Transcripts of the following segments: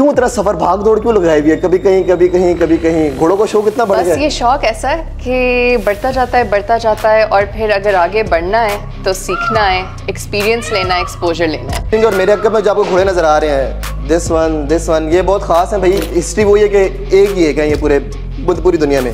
क्यों इतना सफर भाग दौड़ क्यों लगाई हुई है? कभी कहीं कभी कहीं कभी कहीं, घोड़ों का शौक इतना बढ़ गया। बस ये शौक ऐसा है कि बढ़ता जाता है और फिर अगर आगे बढ़ना है तो सीखना है, एक्सपीरियंस लेना है, एक्सपोजर लेना है। और मेरे अक्कब में जो आपको घोड़े नजर आ रहे हैं, दिस वन ये बहुत खास है भाई। हिस्ट्री वही है कि एक ही है ये पूरी दुनिया में।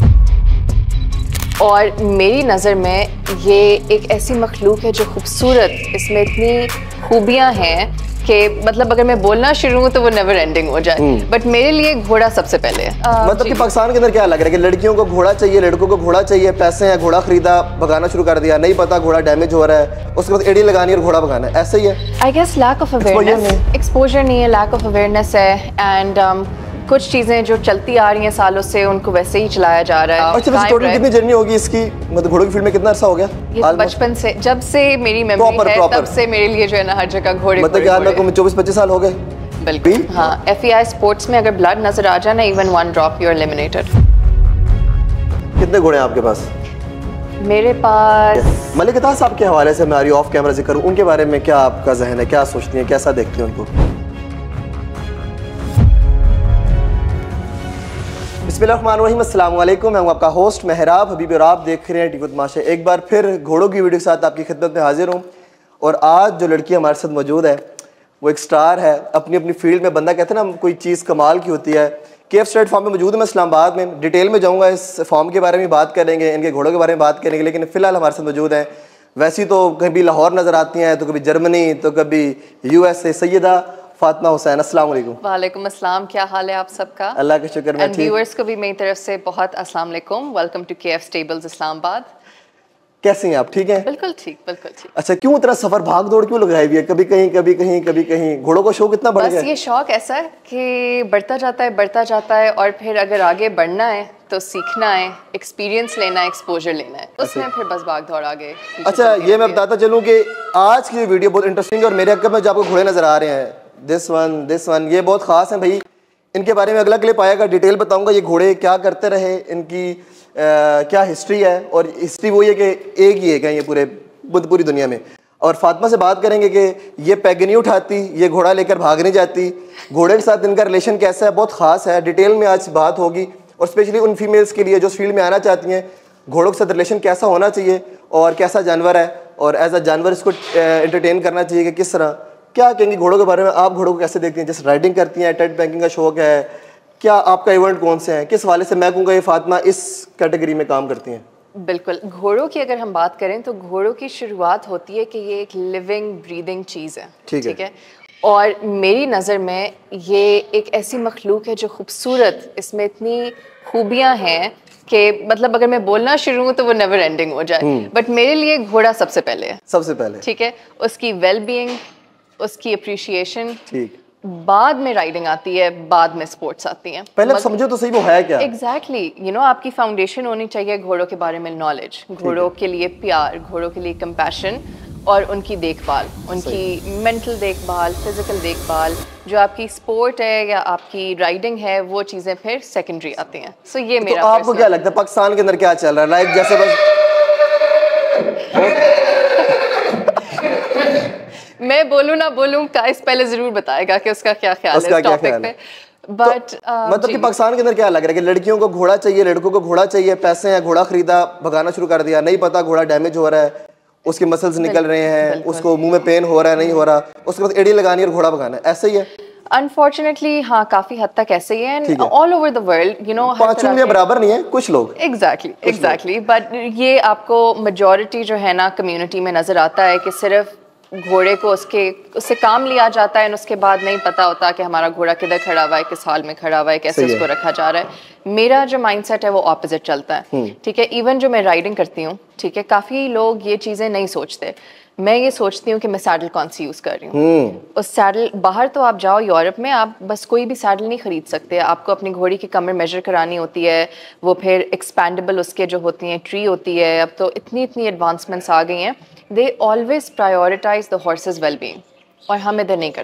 और मेरी नज़र में ये एक ऐसी मखलूक है जो खूबसूरत, इसमें इतनी खूबियाँ हैं कि मतलब अगर मैं बोलना शुरू हूँ तो वो नेवर एंडिंग हो जाए। बट मेरे लिए घोड़ा सबसे पहले है। मतलब कि पाकिस्तान के अंदर क्या लग रहा है कि लड़कियों को घोड़ा चाहिए, लड़कों को घोड़ा चाहिए, पैसे हैं, घोड़ा खरीदा, भगाना शुरू कर दिया, नहीं पता घोड़ा डैमेज हो रहा है, उसके बाद एड़ी लगानी और घोड़ा भगाना है, ऐसे ही है। I guess lack of awareness, exposure नहीं है, लैक ऑफ अवेयरनेस है। एंड कुछ चीज़ें जो चलती आ रही हैं सालों से, उनको वैसे ही चलाया जा रहा है। अच्छा, वैसे टोटल कितनी जर्नी होगी इसकी? मतलब घोड़ों की फील्ड में कितना अरसा हो गया? ये बचपन से, जब से मेरी मेमोरी है तब से मेरे लिए जो है ना हर जगह घोड़े। मतलब कि आज मैं 24-25 साल हो गए। बिल्कुल हाँ। FEI स्पोर्ट्स में अगर ब्लड नजर आ जाए ना, even 1 drop you are eliminated. कितने घोड़े हैं आपके पास? मेरे पास मलिक इताज साहब के हवाले से मैं ऑफ कैमरा जिक्र करूं, उनके बारे में क्या आपका जहन है, क्या सोचती हैं, कैसा देखती हैं उनको? बिस्मिल्लाहिर्रहमानिर्रहीम, अस्सलाम वालेकुम। मैं हूं आपका होस्ट मेहराब हबीब और आप देख रहे हैं टीवी तमाशा। एक बार फिर घोड़ों की वीडियो के साथ आपकी खिदमत में हाजिर हूं। और आज जो लड़की हमारे साथ मौजूद है वो एक स्टार है अपनी अपनी फील्ड में। बंदा कहते हैं ना कोई चीज़ कमाल की होती है। KF स्टेट फार्म में मौजूद है, मैं इस्लामाबाद में। डिटेल में जाऊँगा, इस फार्म के बारे में बात करेंगे, इनके घोड़ों के बारे में बात करेंगे, लेकिन फ़िलहाल हमारे साथ मौजूद हैं। वैसे तो कभी लाहौर नज़र आती हैं, तो कभी जर्मनी, तो कभी USA, सैयदा फातिमा हुसैन। अस्सलाम वालेकुम। वालेकुम अस्सलाम, क्या हाल है आप सबका? अल्लाह का शुक्र, मैं ठीक। व्यूअर्स को भी मेरी तरफ से बहुत अस्सलाम वालेकुम, welcome to KF stables Islamabad. कैसी हैं आप? ठीक हैं? बिल्कुल ठीक, बिल्कुल ठीक। अच्छा, क्यों इतना सफर भाग दौड़ क्यों लगाई हुई है? कभी कहीं कभी कहीं कभी कहीं, घोड़ों का शौक इतना बढ़ गया। बस ये शौक ऐसा है कि बढ़ता जाता है और फिर अगर आगे बढ़ना है तो सीखना है, एक्सपीरियंस लेना है, एक्सपोजर लेना है, उसमें फिर बस भाग दौड़ आगे। अच्छा, ये मैं बताता चलूँ कि आज की वीडियो बहुत इंटरेस्टिंग है और मेरे अक्कब में जो आपको घोड़े नजर आ रहे हैं, दिस वन ये बहुत खास है भाई। इनके बारे में अगला क्लिप आएगा, डिटेल बताऊंगा ये घोड़े क्या करते रहे, इनकी क्या हिस्ट्री है। और हिस्ट्री वही है कि एक ही है ये पूरी दुनिया में। और फातिमा से बात करेंगे कि ये पैग नहीं उठाती, ये घोड़ा लेकर भाग नहीं जाती, घोड़े के साथ इनका रिलेशन कैसा है, बहुत ख़ास है। डिटेल में आज बात होगी और स्पेशली उन फीमेल्स के लिए जो फील्ड में आना चाहती हैं, घोड़ों के साथ रिलेशन कैसा होना चाहिए और कैसा जानवर है, और एज अ जानवर इसको एंटरटेन करना चाहिए कि किस तरह। क्या कहेंगे घोड़ों के बारे में? आप घोड़ों को कैसे देखती हैं? जैसे राइडिंग करती हैं, टेट बैंकिंग का शौक है, क्या आपका इवेंट कौन से हैं, किस वाले से मैं कहूँगा ये फातिमा इस कैटेगरी में काम करती हैं? बिल्कुल, घोड़ों की अगर हम बात करें तो घोड़ों की शुरुआत होती है कि ये एक लिविंग ब्रीदिंग चीज़ है, ठीक है। और मेरी नज़र में ये एक ऐसी मखलूक है जो खूबसूरत, इसमें इतनी खूबियाँ हैं कि मतलब अगर मैं बोलना शुरू हूँ तो वो नेवर एंडिंग हो जाए। बट मेरे लिए घोड़ा सबसे पहले है, सबसे पहले, ठीक है। उसकी वेल बीइंग, उसकी अप्रिशिएशन, ठीक, बाद में राइडिंग आती है, बाद में स्पोर्ट्स आती हैं। पहले आप समझो तो सही वो है क्या। एग्जैक्टली, यू नो आपकी फाउंडेशन होनी चाहिए घोड़ों के बारे में नॉलेज, घोड़ों के लिए प्यार, घोड़ों के लिए कंपैशन और उनकी देखभाल, उनकी मेंटल देखभाल, फिजिकल देखभाल। जो आपकी स्पोर्ट है या आपकी राइडिंग है वो चीज़ें फिर सेकेंडरी आती हैं। सो ये मेरा। तो आपको क्या लगता है पाकिस्तान के अंदर क्या चल रहा है? लाइक जैसे बस मैं बोलूँ ना बोलूँ, काइस पहले जरूर बताएगा कि उसका क्या ख्याल है इस टॉपिक पे। बट मतलब कि पाकिस्तान के अंदर क्या लग रहा है कि लड़कियों को घोड़ा चाहिए, लड़कों को घोड़ा चाहिए, पैसे हैं, घोड़ा खरीदा, भगाना शुरू कर दिया, नहीं पता घोड़ा डैमेज हो रहा है, उसके मसल्स निकल रहे हैं, उसको मुंह में पेन हो रहा है, नहीं हो रहा, उसके बाद एड़ी लगानी और घोड़ा भगाना, ऐसे ही है। अनफॉर्चुनेटली हाँ, काफी हद तक ऐसे ही है all over the world, you know. पांच उंगलियां बराबर नहीं है कुछ लोग। एग्जैक्टली बट ये आपको मेजॉरिटी जो है ना कम्युनिटी में नजर आता है कि सिर्फ घोड़े को उससे काम लिया जाता है, उसके बाद नहीं पता होता कि हमारा घोड़ा किधर खड़ा हुआ है, किस हाल में खड़ा हुआ है, कैसे उसको रखा जा रहा है। मेरा जो माइंडसेट है वो ऑपोजिट चलता है, ठीक है। इवन जो मैं राइडिंग करती हूँ, ठीक है, काफ़ी लोग ये चीज़ें नहीं सोचते। मैं ये सोचती हूँ कि मैं सैडल कौन सी यूज़ कर रही हूँ। उस सैडल, बाहर तो आप जाओ यूरोप में, आप बस कोई भी सैडल नहीं खरीद सकते। आपको अपनी घोड़ी की कमर मेजर करानी होती है, वो फिर एक्सपैंडेबल उसके जो होती हैं ट्री होती है। अब तो इतनी एडवांसमेंट्स आ गई हैं, they always prioritise the horses well being, और हम इधर नहीं कर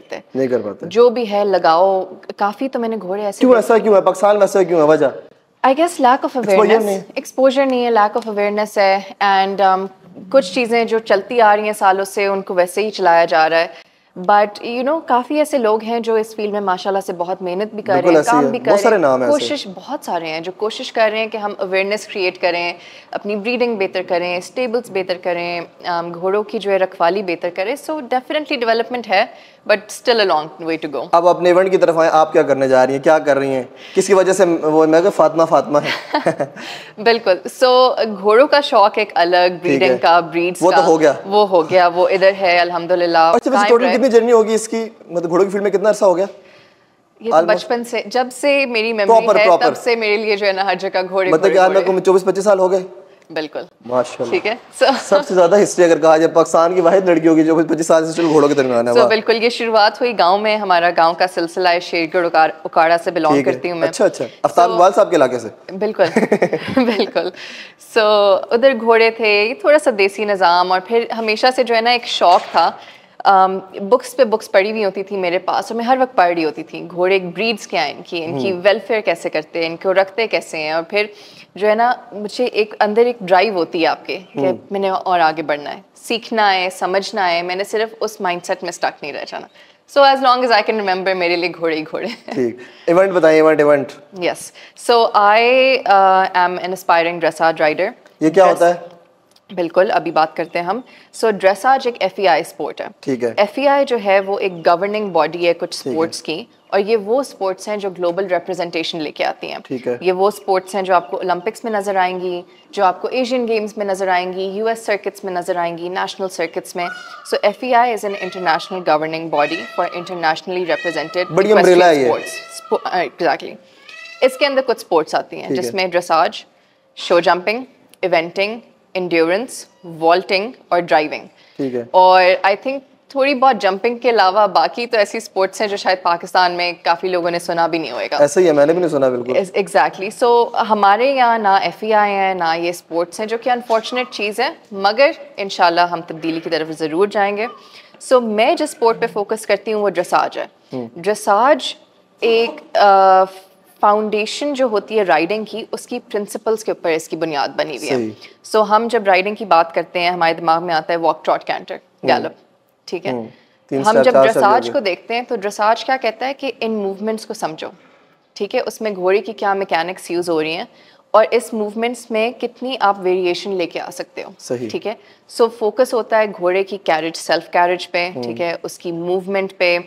पाते। जो भी है लगाओ, काफ़ी तो मैंने घोड़े ऐसे। क्यों ऐसा क्यों है? पाकिस्तान में ऐसा क्यों है? वजह I guess lack of awareness, exposure नहीं है, लैक ऑफ अवेयरनेस है। एंड कुछ चीज़ें जो चलती आ रही हैं सालों से, उनको वैसे ही चलाया जा रहा है। बट काफ़ी ऐसे लोग हैं जो इस फील्ड में माशाल्लाह से बहुत मेहनत भी कर रहे हैं, काम भी कर रहे हैं, कोशिश बहुत सारे हैं जो कोशिश कर रहे हैं कि हम अवेयरनेस क्रिएट करें, अपनी ब्रीडिंग बेहतर करें, स्टेबल्स बेहतर करें, घोड़ों की जो है रखवाली बेहतर करें। सो डेफिनेटली डेवलपमेंट है, but still a long way to go. अब अपने इवेंट की तरफ आए, आप क्या करने जा रही हैं, क्या कर रही हैं, किसकी वजह से वो मैं फातिमा है? बिल्कुल। सो घोड़ों का शौक एक अलग, ब्रीडिंग का, ब्रीड्स वो का, तो हो गया, वो इधर है अल्हम्दुलिल्लाह। अच्छा, वैसे टोटल कितनी जर्नी होगी इसकी, मतलब घोड़ों की फील्ड में कितना अरसा हो गया? ये तो बचपन से, जब से मेरी मेमोरी है तब से मेरे लिए जो है ना हर जगह घोड़े, मतलब कि आज मेरे को 24-25 साल हो गए। बिल्कुल, माशाल्लाह, ठीक है। सबसे ज्यादा हिस्ट्री अगर कहा जाए पाकिस्तान की वाहिद लड़की होगी जो 25 साल से घोड़ों के दरमियान है। बिल्कुल, ये शुरुआत हुई गांव में, हमारा गांव का सिलसिला है, शेरगढ़ उकाड़ा से बिलोंग करती हूँ मैं। अच्छा, आफ्ताब इकबाल साहब के इलाके से। बिल्कुल बिल्कुल। उधर घोड़े थे, थोड़ा सा देसी निज़ाम, और फिर हमेशा से जो है ना एक शौक था। बुक्स पे बुक्स पढ़ी हुई होती थी मेरे पास, और मैं हर वक्त पढ़ रही होती थी घोड़े ब्रीड्स क्या हैं इनकी वेलफेयर कैसे करते हैं, इनको रखते कैसे हैं। और फिर जो है ना मुझे एक अंदर एक ड्राइव होती है आपके कि मैंने और आगे बढ़ना है, सीखना है, समझना है। मैंने सिर्फ उस माइंडसेट में स्टक नहीं रह जाना। So as long as I can remember मेरे लिए घोड़े ही घोड़े। ठीक, इवेंट बताइए, event. Yes, so I am an aspiring dressage rider. ये क्या होता है? बिल्कुल, अभी बात करते हैं हम। सो ड्रेसाज एक FEI स्पोर्ट है। ठीक है। FEI जो है वो एक गवर्निंग बॉडी है कुछ स्पोर्ट्स की, और ये वो स्पोर्ट्स हैं जो ग्लोबल रिप्रेजेंटेशन लेके आती हैं। ठीक है। ये वो स्पोर्ट्स हैं जो आपको ओलंपिक्स में नजर आएंगी, जो आपको एशियन गेम्स में नजर आएंगी, US सर्किट्स में नजर आएंगी, नेशनल सर्किट्स में। सो FEI is an international governing body for internationally represented sports. Exactly. इसके अंदर कुछ स्पोर्ट्स आती हैं जिसमें dressage, show jumping, eventing, endurance, vaulting और ड्राइविंग। ठीक है। और आई थिंक थोड़ी बहुत जंपिंग के अलावा बाकी तो ऐसी स्पोर्ट्स हैं जो शायद पाकिस्तान में काफ़ी लोगों ने सुना भी नहीं होएगा। ऐसा ही है, मैंने भी नहीं सुना। बिल्कुल एग्जैक्टली। सो हमारे यहाँ ना FEI है ना ये स्पोर्ट्स हैं, जो कि अनफॉर्चुनेट चीज़ है, मगर इंशाल्लाह हम तब्दीली की तरफ ज़रूर जाएंगे। सो मैं जिस स्पोर्ट पे फोकस करती हूँ वो ड्रेसाज है। ड्रेसाज एक फाउंडेशन जो होती है राइडिंग की, उसकी प्रिंसिपल्स के ऊपर इसकी बुनियाद बनी हुई है। सो हम जब राइडिंग की बात करते हैं हमारे दिमाग में आता है वॉक, ट्रॉट, कैंटर, गैलप, ठीक है। हम जब ड्रेसाज को देखते हैं तो ड्रेसाज क्या कहता है कि इन मूवमेंट्स को समझो, ठीक है, उसमें घोड़े की क्या मैकेनिक्स यूज हो रही हैं और इस मूवमेंट्स में कितनी आप वेरिएशन लेके आ सकते हो, ठीक है। सो फोकस होता है घोड़े की कैरेज, सेल्फ कैरेज पे, ठीक है, उसकी मूवमेंट पे,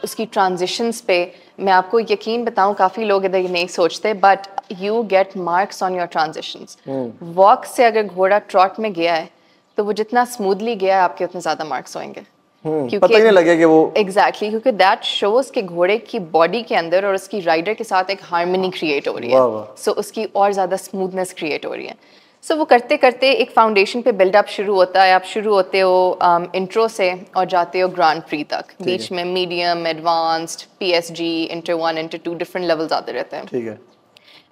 उसकी ट्रांजिशंस पे। मैं आपको यकीन बताऊं, काफ़ी लोग इधर नहीं सोचते, but you get marks on your transitions. Walk से अगर घोड़ा ट्रॉट में गया है तो वो जितना स्मूथली गया है आपके उतने ज़्यादा मार्क्स होंगे, पता ही नहीं लगे कि वो एग्जैक्टली क्योंकि दैट शोज कि घोड़े की बॉडी के अंदर और उसकी राइडर के साथ एक हार्मनी क्रिएट हो रही है। सो उसकी और ज़्यादा स्मूथनेस क्रिएट हो रही है। सो वो करते करते एक फाउंडेशन पे बिल्डअप शुरू होता है। आप शुरू होते हो इंट्रो से और जाते हो ग्रांड प्री तक। बीच में medium, advanced, PSG, inter 1, inter 2 different levels आते रहते हैं, ठीक है।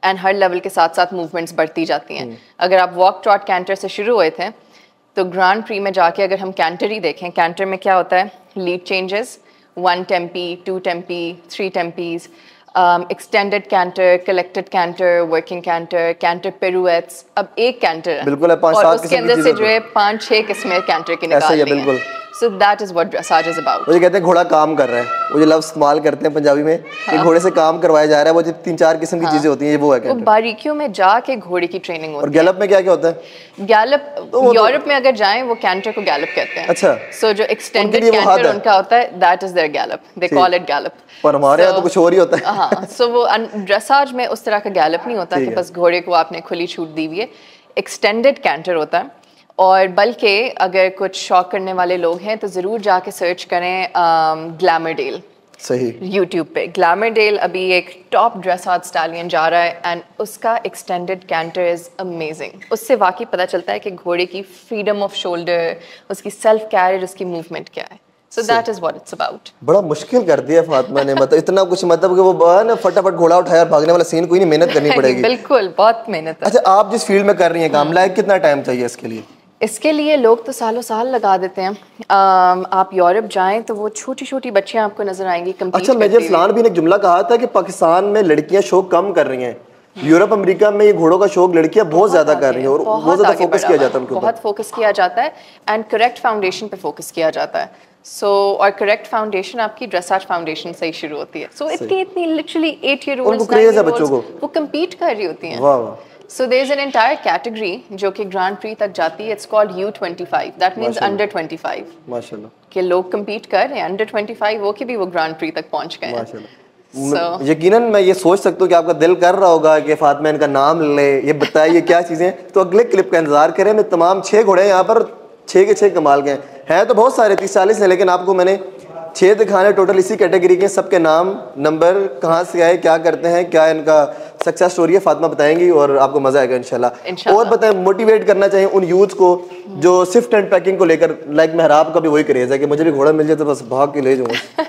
एंड हर लेवल के साथ साथ मूवमेंट्स बढ़ती जाती हैं। अगर आप वॉक, ट्रॉट, कैंटर से शुरू हुए थे तो ग्रांड प्री में जाके अगर हम कैंटर ही देखें, कैंटर में क्या होता है, lead changes, 1 tempi, 2 tempi, 3 tempis, extended canter, collected canter, working canter, canter pirouettes. अब एक कैंटर है बिल्कुल है, और उसके अंदर से जो है 5-6 किस्में कैंटर की निकाल ली हैं। So that is what dressage is about. वो जो कहते हैं घोड़ा काम कर रहा है, वो जो लफ्ज़ इस्तेमाल करते हैं पंजाबी में कि घोड़े से काम करवाया जा रहा है, वो जो 3-4 किस्म की चीजें होती हैं, ये वो है कैंटर। वो बारीकियों में जाके घोड़े की ट्रेनिंग होती है। और गैलप में क्या क्या होता है? गैलप यूरोप में अगर जाएं वो कैंटर को गैलप कहते हैं। अच्छा। सो जो एक्सटेंडेड कैंटर उनका होता है, that is their gallop, they call it gallop. पर हमारे यहाँ तो कुछ और ही होता है। हाँ, सो वो ड्रेसाज में उस तरह का गैलप नहीं होता कि बस घोड़े को आपने खुली छूट दी हुई है। एक्सटेंडेड कैंटर होता है। और बल्कि अगर कुछ शौक करने वाले लोग हैं तो ज़रूर जाके सर्च करें ग्लैमरडेल, सही, यूट्यूब पे। ग्लैमरडेल अभी एक टॉप ड्रेसाज स्टालियन जा रहा है एंड उसका एक्सटेंडेड कैंटर इज़ अमेजिंग। उससे वाकई पता चलता है कि घोड़े की फ्रीडम ऑफ शोल्डर, उसकी सेल्फ कैरेज, उसकी मूवमेंट क्या है। So that is what it's about. बड़ा मुश्किल कर दिया फातिमा ने, मतलब इतना कुछ, मतलब कि वो ना फटाफट घोड़ा उठाया और भागने वाला सीन कोई नहीं, मेहनत करनी पड़ेगी। बिल्कुल, बहुत मेहनत है। अच्छा, आप जिस फील्ड में कर रही हैं काम, लाइक कितना टाइम चाहिए इसके लिए? इसके लिए लोग तो सालों साल लगा देते हैं। आप यूरोप जाएं तो वो छोटी छोटी बच्चियां आपको नजर आएंगी कंपीट अच्छा, मेजर फलान भी ने एक जुमला कहा था कि पाकिस्तान में लड़कियां शौक कम कर रही हैं, यूरोप अमेरिका में ये घोड़ों का शौक लड़कियां बहुत ज्यादा कर रही हैं और बहुत ज्यादा फोकस किया जाता है उनके ऊपर। बहुत फोकस किया जाता है एंड करेक्ट फाउंडेशन पे फोकस किया जाता है। सो और करेक्ट फाउंडेशन आपकी ड्रेसाज फाउंडेशन से ही शुरू होती है. सो इतनी literally 8 year olds, 9 year olds वो compete कर रही होती हैं. वाह वाह. So there is an entire category जो कि ग्रैंड प्री तक जाती है. It's called U25. That means under 25. माशाल्लाह. कि लोग compete कर रहे हैं under 25 वो कि भी वो ग्रैंड प्री तक पहुंच गए हैं. माशाल्लाह. यकीनन मैं ये सोच सकता हूँ कि आपका दिल कर रहा होगा कि फातिमा इनका नाम ले, ये बताइए ये क्या चीज़ें. तो अगले क्लिप का इंतजार करें. मैं तमाम 6 घोड़े यहाँ पर 6 के 6 कमाल के हैं तो बहुत सारे 30-40 हैं, लेकिन आपको मैंने 6 दिखाने टोटल इसी कैटेगरी के. सबके नाम, नंबर, कहाँ से आए, क्या करते हैं, क्या इनका सक्सेस स्टोरी है, फातिमा बताएंगी और आपको मजा आएगा इंशाल्लाह. और बताएं, मोटिवेट करना चाहिए उन यूथ को जो स्विफ्ट एंड पैकिंग को लेकर, लाइक मेहराब का भी वही क्रेज है कि मुझे भी घोड़ा मिल जाए तो बस भाग के ले जाऊँ.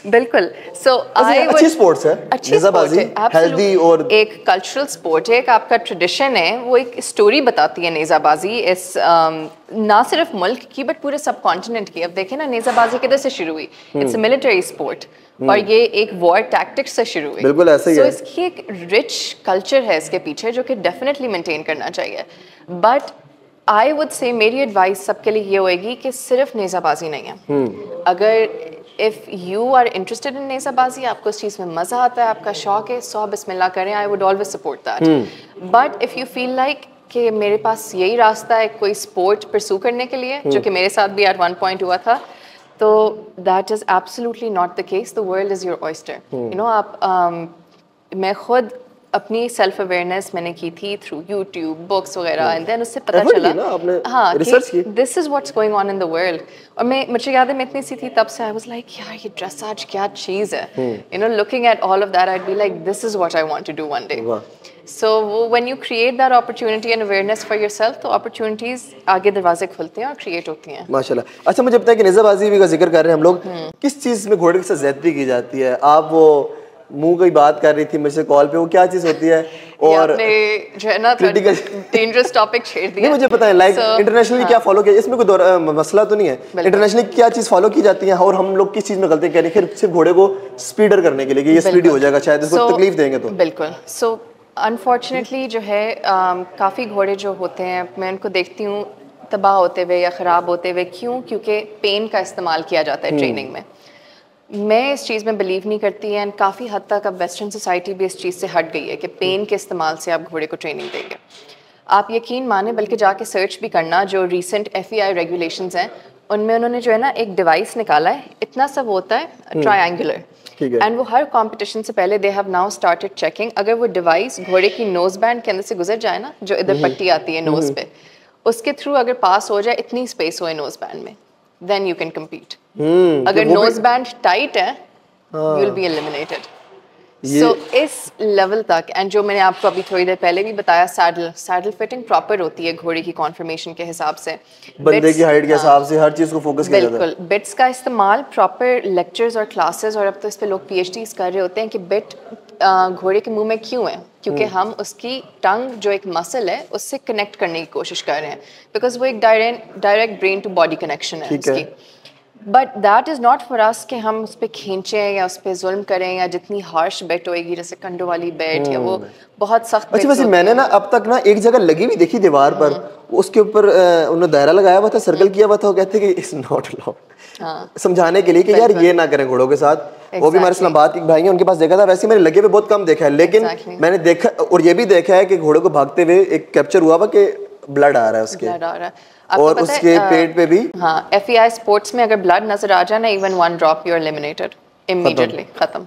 बिल्कुल. सो अच्छी स्पोर्ट्स है, नेज़ाबाजी हेल्दी और एक कल्चरल स्पोर्ट है, एक आपका ट्रेडिशन है. वो एक स्टोरी बताती है नेज़ाबाजी इस ना सिर्फ मुल्क की बट पूरे सब कॉन्टिनेंट की. अब देखें ना नेज़ाबाजी किधर से शुरू हुई. इट्स अ मिलिट्री स्पोर्ट और ये एक वॉर टैक्टिक्स से शुरू हुई. बिल्कुल ऐसे ही है. इसकी एक रिच कल्चर है इसके पीछे जो कि डेफिनेटली मेंटेन करना चाहिए. बट आई वुड से मेरी एडवाइस सबके लिए ये होएगी कि सिर्फ नेज़ाबाजी नहीं है. अगर if you are interested in नेज़ाबाजी, आपको इस चीज़ में मज़ा आता है, आपका शौक है, 100 बिस्मिल्लाह करें. I would always support that. But if you feel like कि मेरे पास यही रास्ता है कोई स्पोर्ट परसू करने के लिए, जो कि मेरे साथ भी एट वन पॉइंट हुआ था, तो that is absolutely not the case. The world is your oyster. You know आप मैं खुद अपनी सेल्फ अवेयरनेस मैंने की थी थ्रू यूट्यूब, बुक्स वगैरह, एंड देन उससे पता चला हाँ कि this is what's going on in the world. और मुझे याद है मैं इतनी सी थी तब से आई वाज लाइक यार ये ड्रेसाज क्या चीज़ है. You know looking at all of that I be like this is what I want to do one day. So when you create that opportunity and awareness for yourself, तो opportunities आगे दरवाजे खुलते हैं और create होती हैं. माशाल्लाह. अच्छा मुझे बताया कि नेज़ाबाजी भी का जिक्र कर रहे हैं हम लोग, किस चीज़ में घोड़े के साथ ज़्यादती की जाती है? आप वो मुंह की बात कर रही थी मुझसे कॉल पे, वो क्या चीज़ होती है? और जो है ना डेंजरस टॉपिक छेड़ दिया. नहीं मुझे पता है लाइक इंटरनेशनली क्या फॉलो किया, इसमें कोई मसला तो नहीं है. इंटरनेशनली क्या चीज़ फॉलो की जाती है और हम लोग किस चीज़ में गलती करें फिर सिर्फ घोड़े को स्पीडर करने के लिए कि ये स्पीडी हो जाएगा, शायद इसको तकलीफ देंगे तो. बिल्कुल. सो अनफॉर्चुनेटली जो है काफ़ी घोड़े जो होते हैं मैं उनको देखती हूँ तबाह होते हुए या ख़राब होते हुए. क्यों? क्योंकि पेन का इस्तेमाल किया जाता है ट्रेनिंग में. मैं इस चीज़ में बिलीव नहीं करती एंड काफ़ी हद तक अब वेस्टर्न सोसाइटी भी इस चीज़ से हट गई है कि पेन के इस्तेमाल से आप घोड़े को ट्रेनिंग देंगे. आप यकीन माने, बल्कि जाके सर्च भी करना, जो रीसेंट FEI रेगुलेशंस हैं उनमें उन्होंने जो है ना एक डिवाइस निकाला है, इतना सब होता है ट्रायंगुलर, एंड वो हर कंपटीशन से पहले they have now started checking. अगर वो डिवाइस घोड़े की नोज बैंड के अंदर से गुजर जाए ना, जो इधर पट्टी आती है नोज पे, उसके थ्रू अगर पास हो जाए, इतनी स्पेस हो नोज बैंड में, then you can compete. अगर नोज बैंड टाइट है you will be eliminated. So इस लेवल तक, एंड जो मैंने आपको अभी थोड़ी देर पहले भी बताया, सैडल फिटिंग प्रॉपर होती है घोड़े की कॉन्फर्मेशन के हिसाब से, बंदे की हाइट के हिसाब से हर चीज को फोकस किया जाता है. बिल्कुल. बिट्स का इस्तेमाल प्रॉपर लेक्चर्स और क्लासेस, और अब तो इस पे लोग PhDs कर रहे होते हैं कि बिट घोड़े के मुंह में क्यों है, क्योंकि हम उसकी टंग जो एक मसल है उससे कनेक्ट करने की कोशिश कर रहे हैं, बिकॉज वो एक direct brain to body connection है उसकी. But that is not for us कि हम उस पर खींचें या उस पर जुल्म करें, या जितनी हार्श बेट होएगी जैसे कंडों वाली बेट या वो बहुत सख्त. अच्छा वैसे मैंने ना अब तक ना एक जगह लगी हुई देखी दीवार पर, उसके ऊपर उन्होंने दायरा लगाया हुआ था, सर्कल किया हुआ था, वो कहते कि इट्स नॉट अलाउड, समझाने के लिए कि यार ये ना करें घोड़ों के साथ. वो भी हमारे इस्लामाबाद के भाई हैं, उनके पास देखा था. वैसे मैंने लगे हुए बहुत कम देखा है, लेकिन मैंने देखा और ये भी देखा है कि घोड़े को भागते हुए एक कैप्चर हुआ हुआ कि ब्लड आ रहा है उसके, और उसके पेट पे भी. हाँ, FEI स्पोर्ट्स में अगर ब्लड नजर आ जाए ना, even 1 drop you are eliminated immediately, खत्म.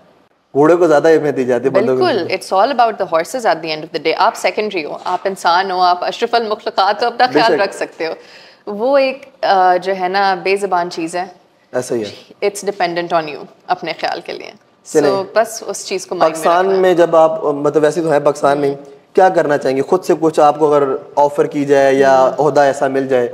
घोड़े को ज्यादा अहमियत दी जाती है. बिल्कुल. It's all about the horses at the end of the day. आप सेकेंडरी हो, आप इंसान हो, आप अशरफुल मखलूकात हो, अपना ख्याल रख सकते हो. वो एक जो है ना बेज़बान चीज़ है. ऐसा ही है. इट्स डिपेंडेंट ऑन यू अपने ख्याल के लिए. सो बस उस चीज़ को पाकिस्तान में जब आप मतलब वैसे तो है पाकिस्तान में, क्या करना चाहेंगे खुद से? कुछ आपको अगर ऑफर की जाए या ओहदा ऐसा मिल जाए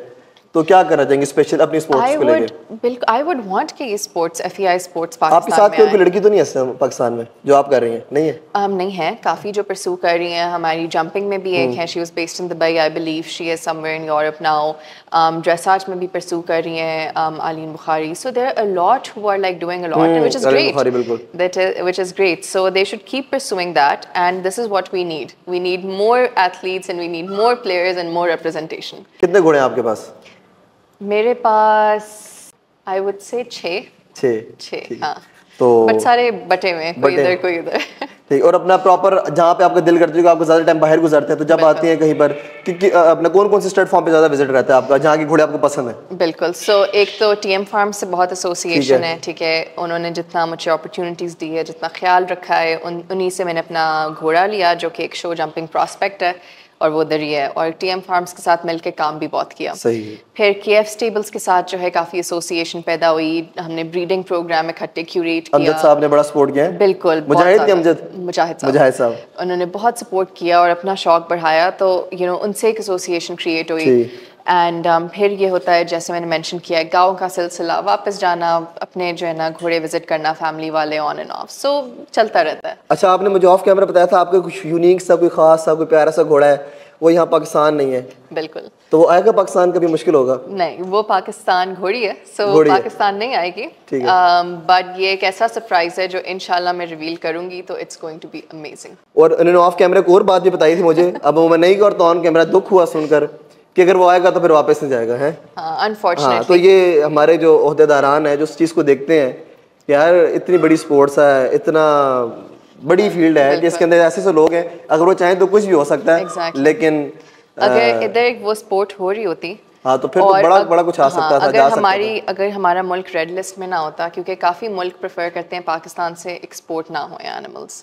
तो क्या करना चाहेंगे स्पेशल अपनी स्पोर्ट्स को लेके? बिल्कुल, आई वुड वांट कि ये स्पोर्ट्स FEI स्पोर्ट्स पाकिस्तान आपके साथ कोई लड़की तो नहीं है पाकिस्तान में जो आप कर रही हैं? नहीं है. नहीं है, काफ़ी जो परसू कर रही हैं. हमारी जंपिंग में भी एक है, she was based in Dubai, I believe she is somewhere in Europe now. Dressage में भी परसू कर रही हैं Aleena Bukhari. So there are a lot who are like doing a lot, which is great. Which is great. So they should keep pursuing that, and this is what we need. We need more athletes and we need more players and more representation. कितने घोड़े हैं आपके पास? मेरे पास I would say 6 6 हाँ। तो but सारे बटे हुए हैं, कोई इधर कोई उधर। ठीक। और अपना प्रॉपर जहाँ पे आपका दिल करता है, आपको ज़्यादा टाइम बाहर गुजरते हैं, तो जब आते हैं कहीं पर कि अपना कौन कौन से स्टड फार्म पे ज़्यादा विजिट रहता है आपका, जहाँ की घोड़े आपको पसंद है? बिल्कुल। सो एक तो टीएम फार्म से बहुत एसोसिएशन है, ठीक है। उन्होंने जितना मुझे अपॉर्चुनिटीज़ दी है, जितना ख्याल रखा है, उन्हीं से मैंने अपना घोड़ा लिया, जो कि एक शो जंपिंग प्रॉस्पेक्ट है और वो उधर ही है। और टीएम फार्म्स के साथ मिलकर काम भी बहुत किया। सही है। फिर केएफ स्टेबल्स के साथ जो है काफ़ी एसोसिएशन पैदा हुई, हमने ब्रीडिंग प्रोग्राम इकट्ठे क्यूरेट किया। अमजद साहब ने बड़ा सपोर्ट किया है। बिल्कुल, मुजाहिद साहब उन्होंने बहुत सपोर्ट किया और अपना शौक बढ़ाया। तो उनसे एक एसोसिएशन क्रिएट हुई। एंड फिर ये होता है, जैसे मैंने मेंशन किया है, गाँव का सिलसिला, वापस जाना, अपने जो है ना घोड़े विजिट करना, फैमिली वाले, ऑन एंड ऑफ, सो चलता रहता है। अच्छा, आपने मुझे ऑफ कैमरा बताया था आपका कुछ यूनिक सा, कोई खास सा, कोई प्यारा सा घोड़ा है, वो यहाँ पाकिस्तान नहीं है। बिल्कुल। तो वो आएगा पाकिस्तान, कभी मुश्किल होगा? नहीं, वो पाकिस्तान घोड़ी है, सो पाकिस्तान नहीं आएगी। बट ये एक ऐसा सरप्राइज है जो इंशाल्लाह मैं रिवील करूंगी, तो it's going to be amazing. और उन्होंने ऑफ कैमरा एक और बात भी बताई थी मुझे, अब वो मैं नहीं करता ऑन कैमरा, दुख हुआ सुनकर कि अगर वो आएगा तो फिर वापस नहीं जाएगा है। अनफॉर्चुनेटली। तो ये हमारे जो ओहदेदारान है जो इस चीज़ को देखते हैं, यार इतनी बड़ी स्पोर्ट्स है, इतना बड़ी फील्ड है कि इसके अंदर ऐसे लोग हैं, अगर वो चाहें तो कुछ भी हो सकता है। लेकिन अगर इधर वो स्पोर्ट हो रही होती, तो फिर तो बड़ा कुछ आ सकता था। अगर हमारा मुल्क रेड लिस्ट में ना होता, क्योंकि काफ़ी मुल्क प्रेफर करते हैं पाकिस्तान से एक्सपोर्ट ना हो एनिमल्स,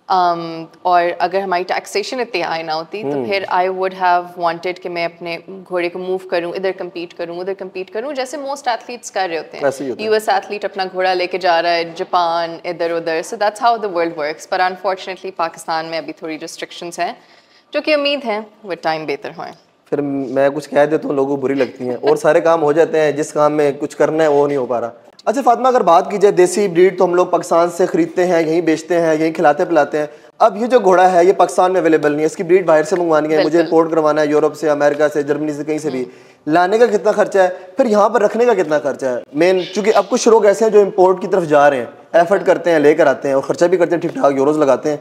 और अगर हमारी टैक्सेशन इतनी हाई ना होती, तो फिर आई वुड हैव वांटेड कि मैं अपने घोड़े को मूव करूं, इधर कम्पीट करूं, उधर कम्पीट करूं, जैसे मोस्ट एथलीट्स कर रहे होते हैं। यूएस एथलीट अपना घोड़ा लेके जा रहा है जापान, इधर उधर, so that's how the world works. पर अनफॉर्चुनेटली पाकिस्तान में अभी थोड़ी रिस्ट्रिक्शंस हैं, जो कि उम्मीद है विद टाइम बेहतर होएं। फिर मैं कुछ कह देता हूँ, लोगों को बुरी लगती हैं, और सारे काम हो जाते हैं, जिस काम में कुछ करना है वो नहीं हो पा रहा। अच्छा फातिमा, अगर बात की जाए देसी ब्रीड, तो हम लोग पाकिस्तान से खरीदते हैं, यहीं बेचते हैं, यहीं खिलाते पिलाते हैं। अब ये जो घोड़ा है ये पाकिस्तान में अवेलेबल नहीं है, इसकी ब्रीड बाहर से मंगवानी है, मुझे इंपोर्ट करवाना है, यूरोप से, अमेरिका से, जर्मनी से, कहीं से भी लाने का कितना खर्चा है, फिर यहाँ पर रखने का कितना खर्चा है मेन, चूंकि अब कुछ लोग ऐसे हैं जो इंपोर्ट की तरफ जा रहे हैं, एफर्ट करते हैं, लेकर आते हैं और खर्चा भी करते हैं, ठीक ठाक यूरोज लगाते हैं।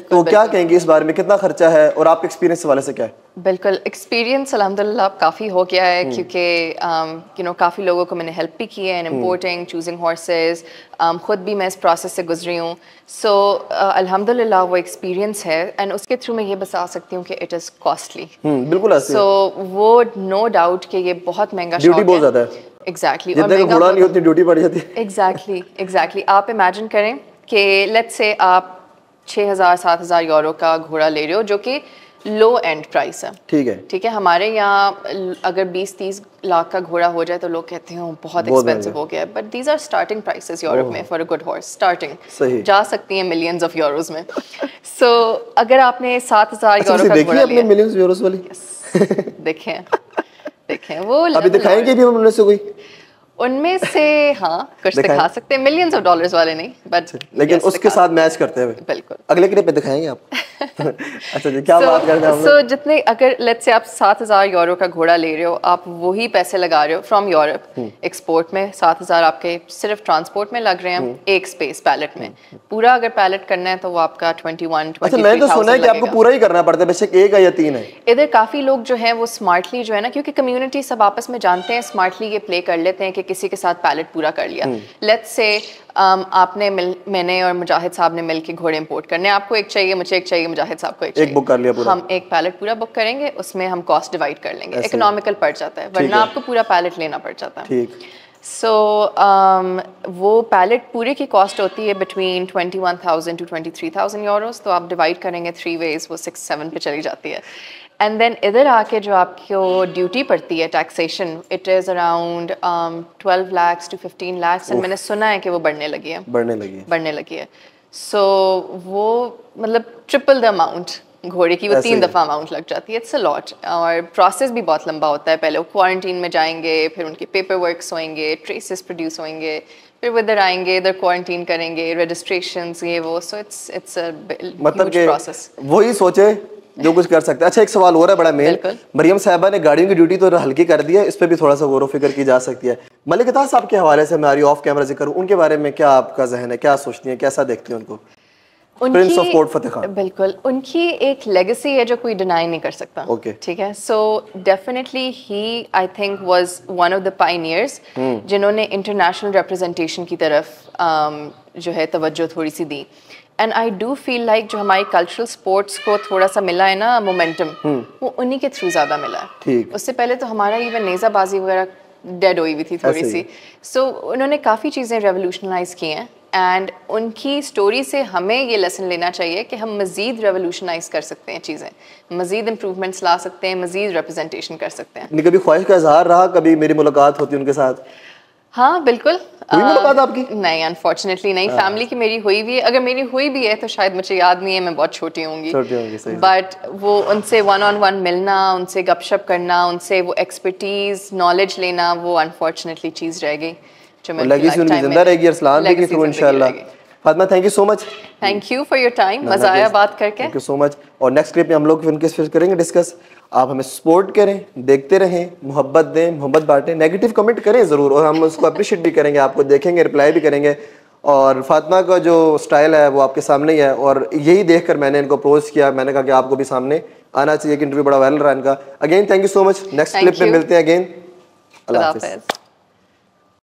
तो क्या कहेंगे इस बारे में, कितना खर्चा है और आपके एक्सपीरियंस वाले से क्या है? बिल्कुल, एक्सपीरियंस अल्हम्दुलिल्लाह काफ़ी हो गया है, क्योंकि काफ़ी लोगों को मैंने हेल्प भी की है इन इम्पोर्टिंग, चूजिंग हॉर्सेस, ख़ुद भी मैं इस प्रोसेस से गुजरी हूँ। सो अल्हम्दुलिल्लाह वो एक्सपीरियंस है, एंड उसके थ्रू मैं ये बता सकती हूँ कि इट इज़ कॉस्टली। बिल्कुल। सो वो नो डाउट कि ये बहुत महंगा शौक है, ड्यूटी बहुत ज़्यादा है। एग्जैक्टली। और घोड़ा नहीं होती, ड्यूटी पड़ जाती है। एग्जैक्टली। आप इमेजिन करें कि लेट्स से आप 6,000-7,000 यूरो का घोड़ा ले रहे हो, जो कि लो एंड प्राइस है। ठीक है। हमारे यहाँ अगर 20-30 लाख का घोड़ा हो जाए तो लोग कहते हैं बहुत एक्सपेंसिव हो गया है, but these are starting prices Europe में for a good horse. Starting जा सकती हैं मिलियंस ऑफ यूरोज में। सो अगर आपने 7,000 यूरो का घोड़ा लिया, मिलियंस यूरोज वाली देखें वो अभी दिखाएंगे भी हम उनमें से कोई, उनमें से हाँ कुछ दिखा सकते हैं, मिलियंस ऑफ डॉलर्स वाले नहीं, बट लेकिन उसके साथ मैच करते हैं। बिल्कुल, अगले क्लिप पे दिखाएंगे आप। अच्छा जी, क्या बात कर रहे हैं हम लोग? जितने, अगर लेट्स से आप 7,000 यूरो का घोड़ा ले रहे हो, आप वही पैसे लगा रहे हो फ्रॉम यूरोप, एक्सपोर्ट में 7,000 आपके सिर्फ ट्रांसपोर्ट में लग रहे हैं, एक स्पेस पैलेट में। पूरा अगर पैलेट करना है तो वो आपका 21-23,000। अच्छा, मैंने तो सुना है कि आपको पूरा ही करना पड़ता है, बेशक एक है या 3 है। इधर काफी लोग जो है वो स्मार्टली जो है ना, क्योंकि कम्युनिटी सब आपस में जानते हैं, स्मार्टली ये प्ले कर लेते हैं कि किसी के साथ पैलेट पूरा कर लिया। लेट्स से आपने मैंने और मुजाहिद साहब ने मिलके घोड़े इंपोर्ट करने, आपको एक चाहिए, मुझे एक चाहिए, मुजाहिद साहब को एक चाहिए, बुक कर लिया पूरा। हम एक पैलेट पूरा बुक करेंगे, उसमें हम कॉस्ट डिवाइड कर लेंगे, इकोनॉमिकल पड़ जाता है, वरना आपको पूरा पैलेट लेना पड़ जाता है। सो वो पैलेट पूरे की कॉस्ट होती है बिटवीन 21,000 to 23,000 यूरोस। तो आप डिवाइड करेंगे 3 वेज, वो 6-7 पे चली जाती है। एंड देन इधर आके जो आपको ड्यूटी पड़ती है, taxation, it is around 12 lakhs to 15 lakhs, and मैंने सुना है कि वो बढ़ने लगी है। सो वो मतलब ट्रिपल द अमाउंट घोड़े की, वो 3 दफ़ा अमाउंट लग जाती है। इट्स अ लॉट, और प्रोसेस भी बहुत लंबा होता है। पहले वो क्वारंटीन में जाएंगे, फिर उनके पेपर वर्क्स होंगे, ट्रेसेस प्रोड्यूस होंगे, फिर वो इधर आएंगे, इधर क्वारंटीन करेंगे, रजिस्ट्रेशंस, ये वो। So it's a huge process. वही सोचे जो कुछ कर सकते हैं। अच्छा, एक सवाल हो रहा है बड़ा मेन, मरियम साहिबा ने गाड़ियों की ड्यूटी तो हल्की कर दी है, इस पर भी थोड़ा सा गौर फिक्र की जा सकती है। मलिक इताज साहब के हवाले से हमारी ऑफ कैमरा जिक्र, उनके बारे में क्या आपका जहन है, क्या सोचती हैं, कैसा देखती हैं उनको? प्रिंस ऑफ स्पोर्ट फतेह खान। बिल्कुल, उनकी एक लेगेसी है जो कोई डिनाई नहीं कर सकता। ओके, ठीक है। So definitely he I think was one of the pioneers जिन्होंने इंटरनेशनल रिप्रेजेंटेशन की तरफ जो है तवज्जो थोड़ी सी दी। And I do feel like जो हमारी कल्चरल स्पोर्ट्स को थोड़ा सा मिला है ना मोमेंटम, वो उन्हीं के थ्रू ज़्यादा मिला है। ठीक। उससे पहले तो हमारा इवन नेज़ाबाजी वगैरह डेड हुई हुई थी थोड़ी सी। सो उन्होंने काफ़ी चीज़ें रेवोल्यूशनलाइज की हैं एंड उनकी स्टोरी से हमें ये लेसन लेना चाहिए कि हम मज़ीद रेवोल्यूशनाइज कर सकते हैं चीज़ें, मज़ीद इम्प्रूवमेंट्स ला सकते हैं, मज़ीद रिप्रेजेंटेशन कर सकते हैं। कभी ख्वाहिश का इजहार रहा, कभी मेरी मुलाकात होती उनके साथ? हाँ बिल्कुल। हुई मुलाकात आपकी? नहीं, अनफॉर्चुनेटली नहीं। फैमिली की मेरी हुई भी है, अगर मेरी हुई भी है तो शायद मुझे याद नहीं है, मैं बहुत छोटी होंगी। बट वो उनसे वन ऑन वन मिलना, उनसे गपशप करना, उनसे वो एक्सपर्टीज नॉलेज लेना, वो अनफॉर्चुनेटली चीज़ रह गई जो मैं लेगेसी उनकी जिंदा रहेगी अरसलान भी के थ्रू इंशाल्लाह। Fatima thank you so much. Thank you for your time, मजा आया बात करके। Thank you so much. और नेक्स्ट क्लिप में हम लोग फिर करेंगे डिस्कस। आप हमें सपोर्ट करें, देखते रहें, मोहब्बत दें, मोहब्बत बांटें, नेगेटिव कमेंट करें ज़रूर और हम उसको अप्रिशिएट भी करेंगे, आपको देखेंगे, रिप्लाई भी करेंगे। और फातिमा का जो स्टाइल है वो आपके सामने ही है और यही देखकर मैंने इनको अप्रोच किया। मैंने कहा कि आपको भी सामने आना चाहिए कि इंटरव्यू बड़ा वायरल रहा इनका। Again thank you so much. Next clip में मिलते हैं अगेन। अल्लाह हाफ़िज़।